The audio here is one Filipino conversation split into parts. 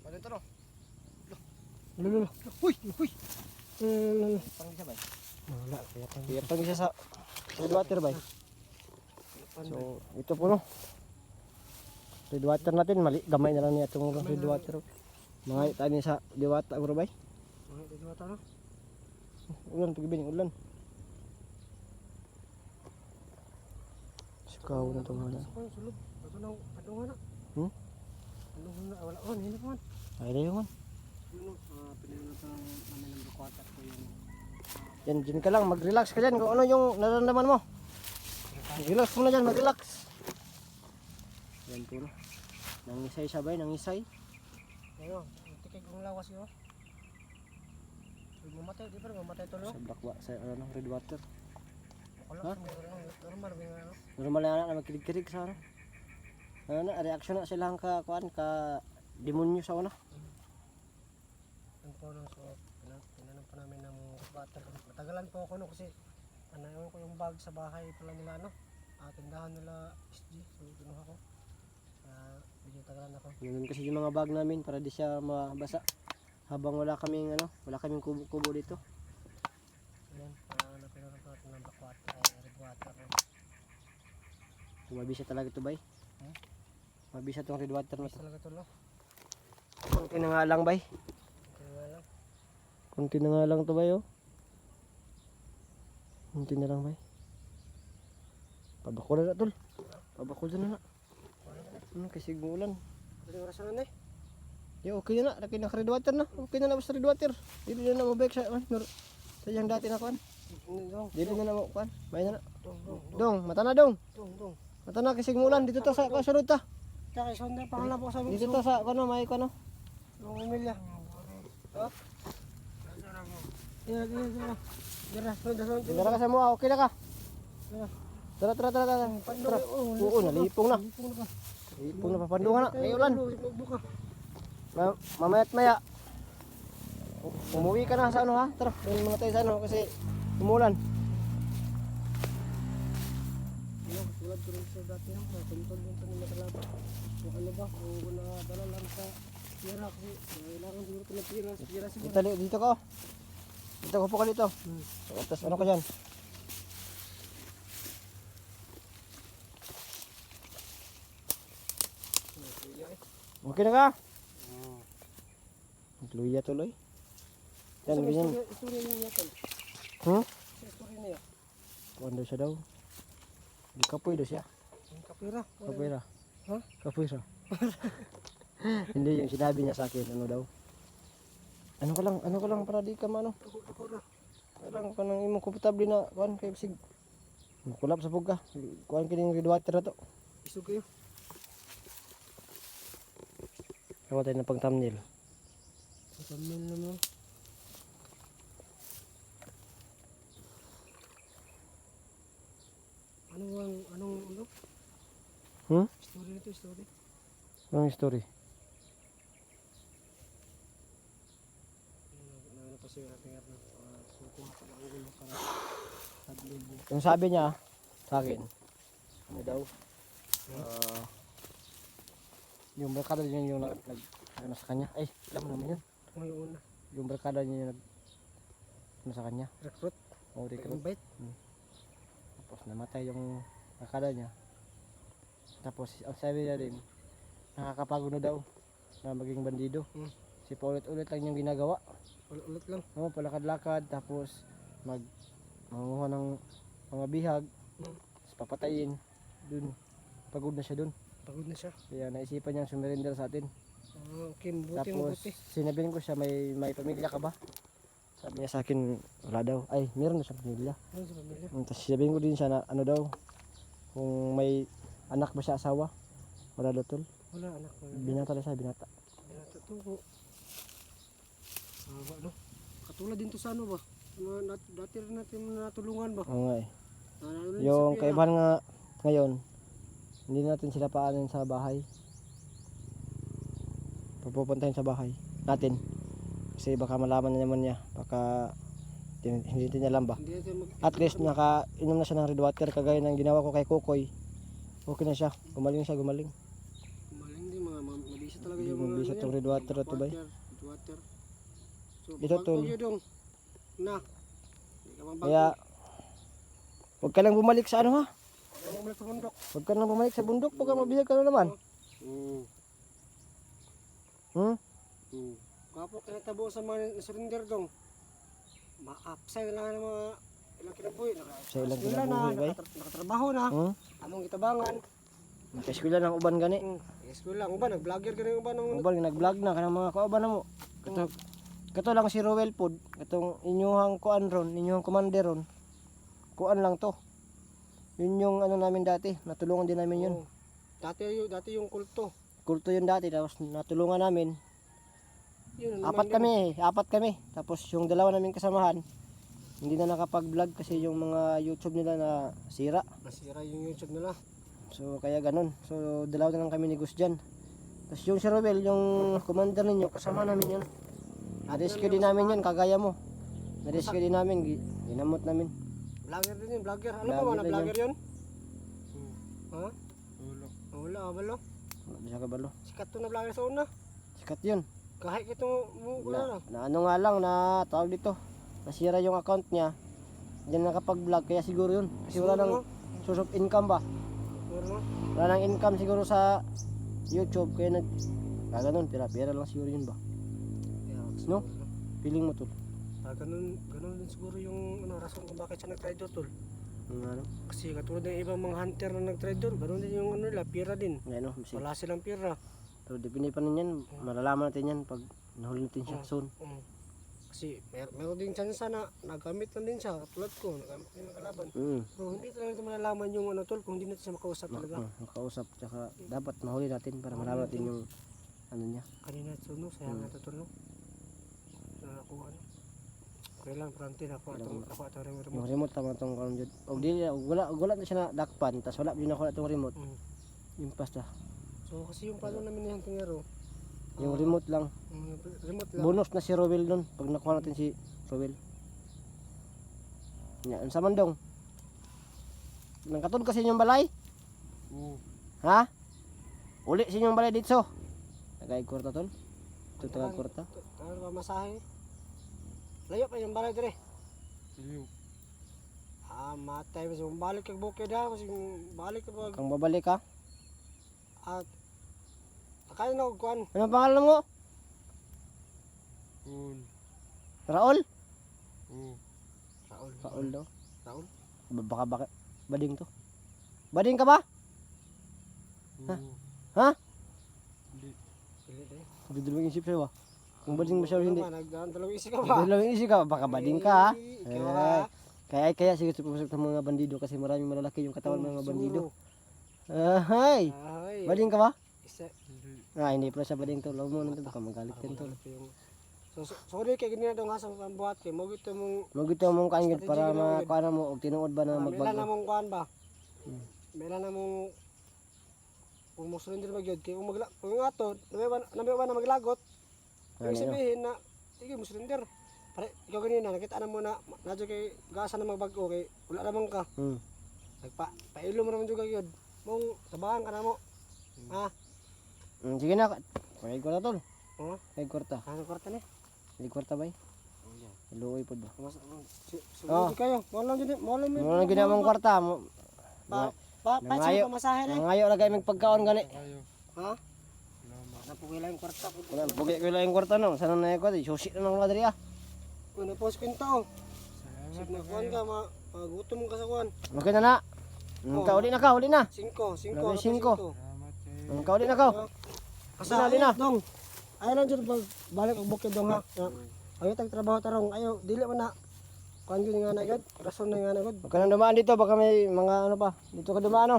Ano ito no? Lolo. Huy! Huy! Lolo. Parang isa ba? Wala, kaya pa. Kaya pang isa sa red water ba? So, ito po no. Red water natin, mali. Gamay na lang niya itong red water. Mga tayo niya sa diwata, bro bay. Mga diwata no? Ulan, pagibin yung ulan. Sikaw na itong hana. Sulod. Ito na, padungan na. Hmm? Padungan na, wala on, hindi pa man. Ay, na yun. Ano, pinag-inutan namin ng bukwata ko yung... Yan, dyan ka lang, mag-relax ka dyan kung ano yung nararamdaman mo. Relax mo na dyan, mag-relax. Yan po no. Nangisay sabay, nangisay. Ayun, tikig kong lawas yun. Mamatay, di pa rin mamatay ito no? Sa bakwa, sa ano, red water. Wala, Ha? normal ba yung ano? Normal na magkirig-kirig sa ano. Ano na, reaction na silang ka, kuan, ka demonyo sa una. Ang po no, so, pinanong pa namin ng bukwata. Matagalan po ako no, kasi anayon ko yung bag sa bahay pala nila ano. Tindahan nila SG, so kinuha ko. Medyo tagalan ako. Ganun kasi yung mga bag namin para di siya mabasa. Habang wala kaming ano, wala kaming kubo dito. Ayan, napinanong pa natin ng bukwata, red water. Mabisa talaga ito bay. Hmm? Mabisa itong red water na Mas to. talaga ito no? Kunti na nga lang bay. Kaya lang. Kunti na nga lang to bay oh. Kunti na lang bay. Pabako na tol. Pabako na na. Kasi gulan. Pwede oras na eh. Yo, okay na na. Laki na red water na. Okay na na basta red water. Dili na na mabalik sa sa yang dati na kuan. Dong, Dili na na mo kuan. May na na. dong. Dong, mata na dong. Dong. Mata na kasi ngulan dito ta sa kasunod ta. Tsaka isang pangalan po sa Dito ta sa kuno may kuno. Dong Emilia. Oh. Dira. Dara ka sa mo, okay na ka. Dira. Tara. Oo, nalipong na. Lipong na papandungan na. Ay ulan. Buka. Mamayat maya. Umuwi ka na sa ano ha? Tara, doon muna tayo sa ano kasi umulan. Ano, tulad ko rin sa dati lang, tuntun din sa mga kalaba. Kung ano ba, kung nadala lang sa pira kasi kailangan siguro ko ng pira siguro. Dito ka oh. Dito ko po ka dito. Tapos ano ka dyan? Okay na ka? Luya tuloy. Yan, ganyan. Istorya niya tol. Hmm? Istorya niya. Kuwan daw siya daw. Di kapoy daw siya. Ang kapira. Kapoy ra. Ha? Kapoy ra. Hindi yung sinabi niya sa akin. Ano daw? Ano ka lang para di ka mano. Ako na. Parang ka nang imong komportable na kuwan kay sig. Kulap sa pugka. Kuwan kining red water na to. Isog kayo. Kawa tayo ng pang thumbnail. Thumbnail naman. Ano? Hmm? Story nito, story. Anong story? Ano pa siya natin at suko ang gulo para taglibo. Yung sabi niya sa akin, ano daw? Yung barkada niya yung ano sa kanya. Ay, alam mo naman yun. Ngayon na. Yung barkada niya yung ano sa kanya. Recruit. O recruit. Invite. Tapos namatay yung barkada niya. Tapos ang sabi niya din, nakakapagod na daw na maging bandido. Kasi paulit-ulit lang yung ginagawa. Ulit lang. No, palakad-lakad tapos manguha ng mga bihag. Tapos papatayin. Dun. Pagod na siya dun. Pagod na siya. Kaya naisipan niyang sumirinder sa atin. Okay, buti Tapos mabuti. sinabihin ko siya, may pamilya ka ba? Sabi niya sa akin, wala daw. Ay, meron na siyang pamilya. Ano sa pamilya? Tapos sinabihin ko din siya na ano daw, kung may anak ba siya asawa? Wala daw tol. Wala anak. Binata na siya, binata. Binata. Ano? Katulad din to sa ano ba? Mga dati rin natin natulungan ba? Oo nga eh. Ano Yung sa pira? kaibahan nga ngayon, hindi natin sila paanin sa bahay. Pupuntahin sa bahay natin. Kasi baka malaman na naman niya. Baka hindi niya alam ba. Hindi natin At least nakainom na siya ng red water kagaya ng ginawa ko kay Kukoy. Okay na siya. Gumaling siya, gumaling. Maling din mga mabisa talaga Hindi yung mo mga bisa ano tong yan. red water na to bay. Red water. So, Ito, tol. bagyo dong. Na. Hindi ka mang Kaya huwag ka lang bumalik sa ano ha. Ang ulit sa bundok. Huwag ka lang bumalik sa bundok. Baka mabihag ka na naman. Hmm? Kapag kinatabo sa mga surrender dong. Ma-upside lang ng mga ilang kinabuhi. Sa ilang Eskwela kinabuhi, bay. nakatrabaho na. Hmm? Among gitabangan. Eskwela ng uban gani. Eskwela. Ang uban, nag-vlogger ka rin uban ng Uban nag-vlog na kanang mga kauban na mo. Kato lang si Rowel pod. Katong inyuhang kuan ron, inyuhang commander ron. Kuan lang to. Yun yung ano namin dati. Natulungan din namin yun. Oo. Dati yung kulto. Kulto yun dati. Tapos natulungan namin. Yun, Apat kami. Tapos yung dalawa namin kasamahan, hindi na nakapag-vlog kasi yung mga YouTube nila na sira. Nasira yung YouTube nila. So kaya ganun. So dalawa na lang kami ni Gus dyan. Tapos yung si Robel, yung commander ninyo, kasama namin yun. Na-rescue din namin yun, kagaya mo. Na-rescue din namin, ginamot namin. Vlogger din yun, vlogger. Alam mo ba Vlogger na din vlogger yun? Ha? Wala, wala. Wala siya kabalo. Sikat to na vlogger sa una. Sikat yun. Kahit ito mo, wala na. Na ano nga lang, na tawag dito. Nasira yung account niya. Hindi na nakapag-vlog, kaya siguro yun. Kasi wala nang source of income ba? Siguro. Wala nang income siguro sa YouTube, kaya ganun, pera-pera lang siguro yun ba? No? Feeling mo tol? Ganun din siguro yung rason kung bakit siya nag-try doon, tol. Ano? Kasi katulad ng ibang mga hunter na nag-try doon, ganun din yung nila, pira din. Ano? Wala silang pira. Pero depende pa rin yan, malalaman natin yan pag nahuli natin siya soon. Kasi meron din chance na nagamit lang din siya, katulad ko, nagamit din ng kalaban. Pero hindi talaga natin malalaman yung ano, tol, kung hindi natin siya makausap talaga. Makausap, tsaka dapat mahuli natin para malaman natin yung ano niya. Kanina suno, sayang na ito, no? Nakakuha ano. Okay lang, pranti na ako atong remote. Yung remote tama itong karon jud. Og dili wala na siya na dakpan, tas wala din ako na itong remote. Yung pasta. So kasi yung plano namin ni Huntingero, Yung remote lang. remote lang. Bonus na si Rowel nun pag nakuha natin si Rowel. Yan sa mandong. Nangkatod kasi inyong balay? Ha? Uli sa inyong balay dito. Tagay kwarta tol. Ito tagay kwarta. Ano ba masahe? Layo pa yung balay dire. Matay mas balik kag bukid ha, mas balik ka pag Kang babalik ka? at kaya na og kuan. Ano pangalan mo? Raul? Raul daw. Raul? Baka bading to. Bading ka ba? Ha? Dili day. Hindi dalawang isip sa'yo ba? Kung bading mo siya o hindi. Nagdalawang isip ka ba? Dalawang isip ka, baka bading ka ha? Ikaw ha? Kaya sige pumasok sa mga bandido kasi maraming malalaki yung katawan ng mga bandido. Ay! Ay. Bading ka ba? Isa. Hindi pala siya bading to. Love mo nito, baka magalit din to. So sorry kay ganina daw nga sa pambuhat kay mo gito mong Magito mong kaangit para makuha na mo og tinuod ba na Melan na magbago. mong kuan ba? Melan na mong kung mo surrender magyud kay kung ato nabi ba na maglagot. Ibig sabihin na sige mo surrender. Pare ikaw ganina nakita na mo na nadyo kay gasa na magbago kay wala naman ka. Pailo mo naman jud gyud. Mong tabahan ka na mo. Ha? Sige na. Kaya ko na tol. Kaya kwarta. Ano kwarta ni? Hindi kwarta ba? Luoy po ba? Sumunod kayo. Mo lang ginamang kwarta. Nangayo pamasahe ni. Nangayo na kayo magpagkaon gani. Ha? Napugi lang yung kwarta. Pugi ko lang yung kwarta no. Sana na ko, susi na ng madri ah. Kuno pos kwento. Sip na kuan ka magutom ka sa kuan. Okay na na. Uli na ka, uli na. 5. Grabe, 5. Uli na ka. Asa na dong. Ayo lang jud pag balik og bukid dong ha. Ayo tag trabaho tarong. Ayo dili man na. Kuan gyud nga na gud. Rason na nga na gud. Huwag ka nang dumaan dito, baka may mga ano pa. Dito ka dumaan no.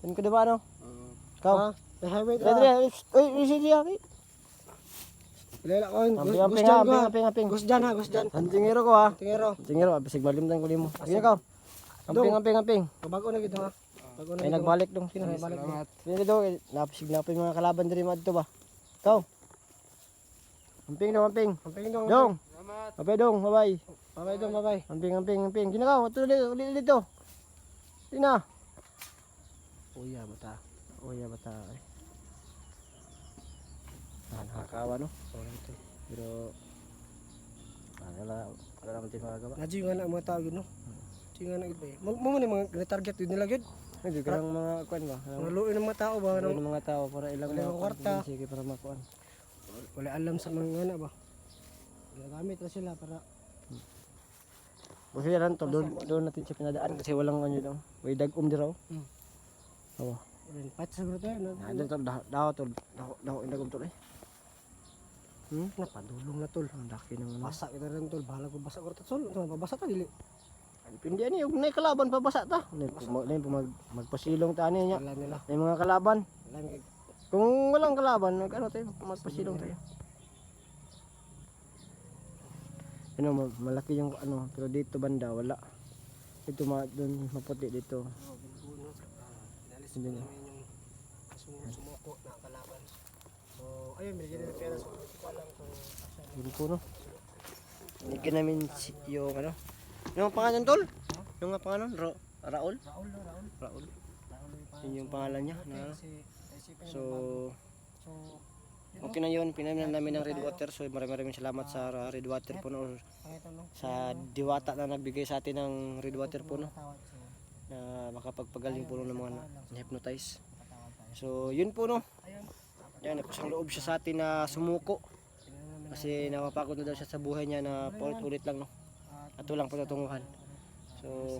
Saan ka dumaan no? Ikaw. May highway Dre, uy, sige ha. Lela ko. Amping. Gus jan ha, gus jan. Antingero ko ha. Tingero. Antingero, bisig malimtan ko limo. Sige ka. Amping. Bago na gid ha. Bago na. Ay nagbalik dong sino. Salamat. Sino do, napisig na pa yung mga kalaban diri madto ba. Ikaw. Amping. Amping dong. Dong. Bye dong, bye. Bye dong, bye. Amping. Ginagaw, uli dito. Sina. Uya bata. nakakaawa no. Sorry tol. Pero wala naman tayo magagawa. Nadyo nga na ang mga tao yun no. Nadyo nga na yun ba eh. Mo man yung mga target yun nila yun. Hindi ka lang mga kuan ba? Mga luoy ng mga tao ba? Ano ng mga tao para ilang Wala mga ng kwarta. sige para makuan. Wala alam sa mga nga ba. Ginagamit na sila para Kasi yan to doon natin siya pinadaan kasi walang ano daw. Way dagom di raw. Oo. rin pat siguro tayo no. Ano to daw to daw indagom to eh. Napadulong na tol. Ang laki ng ano. Basa kita rin tol. Bahala ko basa ko rin tol. Mabasa ta dili. Hindi ani ug nay kalaban pa basa ta. Nay magpasilong ta ani nya. Wala nila. May mga kalaban. Wala nila. Kung walang kalaban, ano tayo, magpasilong tayo. Ano, malaki yung ano, pero dito banda wala. Ito doon maputi dito. Inalis ko namin yung sumuko na kalaban. So, ayun, binigyan nila pera. So, ko lang kung asa Yun po no. Binigyan namin yung ano. Yung pangalan tol? Yung nga pangalan? Raul? Raul. Raul. Raul Yun yung pangalan niya. Na, kasi isipin so, so, okay na yun. Pinaminan namin ng Redwater. So, maraming salamat sa Redwater po no. Sa diwata na nagbigay sa atin ng Redwater po no. Na makapagpagaling po ng mga hypnotize. So, yun po no. Yan, napasang loob siya sa atin na sumuko. Kasi napapagod na daw siya sa buhay niya na paulit-ulit lang no. At walang patutunguhan. So,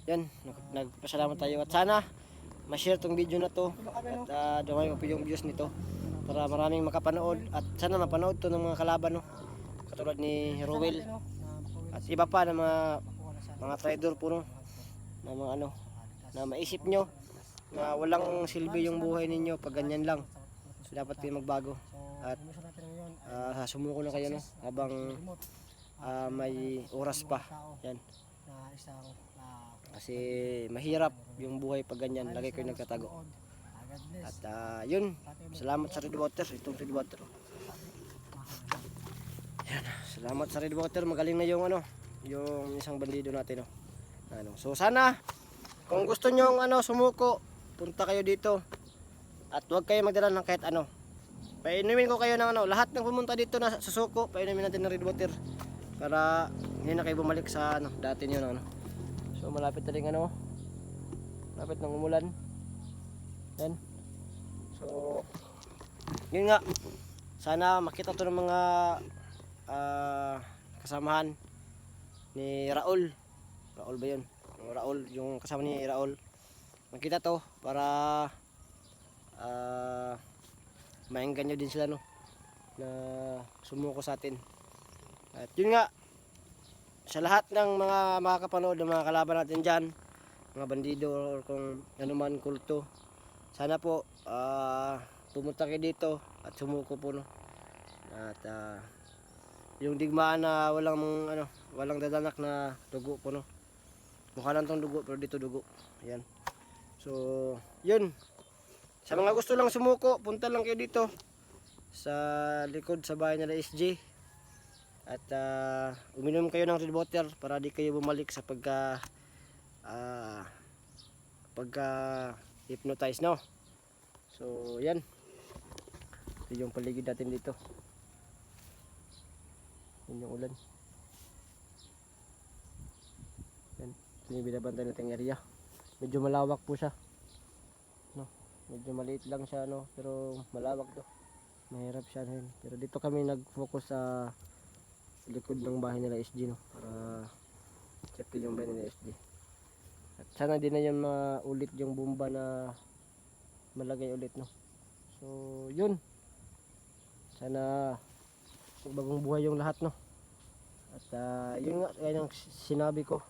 yan, nagpasalamat tayo. At sana, ma-share tong video na to. At dumami pa yung views nito. Para maraming makapanood. At sana mapanood to ng mga kalaban no. Katulad ni Rowell. At iba pa na mga trader po no. Na mga ano, na maisip nyo na walang silbi yung buhay ninyo pag ganyan lang. So, dapat kayo magbago. At sumuko na kayo no. Habang may oras pa. Yan. Kasi mahirap yung buhay pag ganyan. Lagi kayo nagtatago. At yun. Salamat sa Redwater. Itong Redwater. Yan. Salamat sa Redwater. Magaling na yung ano. Yung isang bandido natin. No? Ano. So sana kung gusto nyo sumuko, punta kayo dito. At huwag kayo magdala ng kahit ano. Painumin ko kayo ng lahat ng pumunta dito na susuko, painumin natin ng Redwater. Para hindi na kayo bumalik sa dati nyo na So malapit na rin malapit ng umulan. Yan. So yun nga. Sana makita to ng mga kasamahan ni Raul. Raul ba yun? Raul, yung kasama ni Raul. Makita to para mainggan nyo din sila no na sumuko sa atin. At yun nga, sa lahat ng mga makakapanood ng mga kalaban natin dyan, mga bandido or kung ano man kulto, sana po pumunta kayo dito at sumuko po no. At yung digmaan na walang dadanak na dugo po no. Mukha lang tong dugo pero dito dugo. Ayan. So, yun. Sa mga gusto lang sumuko, punta lang kayo dito sa likod sa bahay nila SG. At uminom kayo ng Redwater para di kayo bumalik sa pagka hypnotize no. So yan. Ito yung paligid natin dito. Yan yung ulan. Yan. Ito yung binabantay nating area. Medyo malawak po siya. No. Medyo maliit lang siya no, pero malawak to. Mahirap siya rin. Pero dito kami nag-focus sa likod ng bahay nila SG no, para safety yung bahay nila SG. At sana din na yung ulit yung bomba na malagay ulit no. So yun, sana bagong buhay yung lahat no. At yun nga, kaya yung sinabi ko,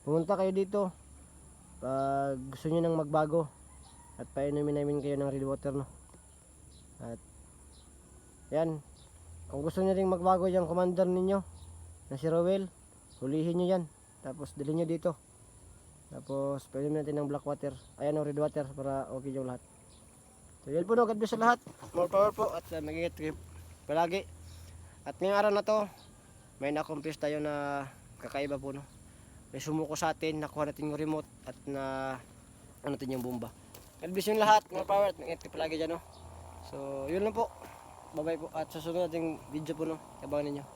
pumunta kayo dito pag gusto nyo nang magbago at painumin namin kayo ng Redwater no. At yan, kung gusto nyo rin magbago yung commander ninyo na si Rowell, hulihin nyo yan. Tapos dalhin nyo dito. Tapos pwede natin ng Blackwater. Ayan o, Redwater para okay yung lahat. So yan po no, God bless sa lahat. More power po at mag-ingat kayo palagi. At ngayong araw na to, may na-accomplish tayo na kakaiba po no. May sumuko sa atin, nakuha natin yung remote at na natin yung bomba. God bless yung lahat, more power at mag-ingat kayo palagi dyan no. So yun lang po. bye-bye po. At sa sunod nating video po no, abangan ninyo.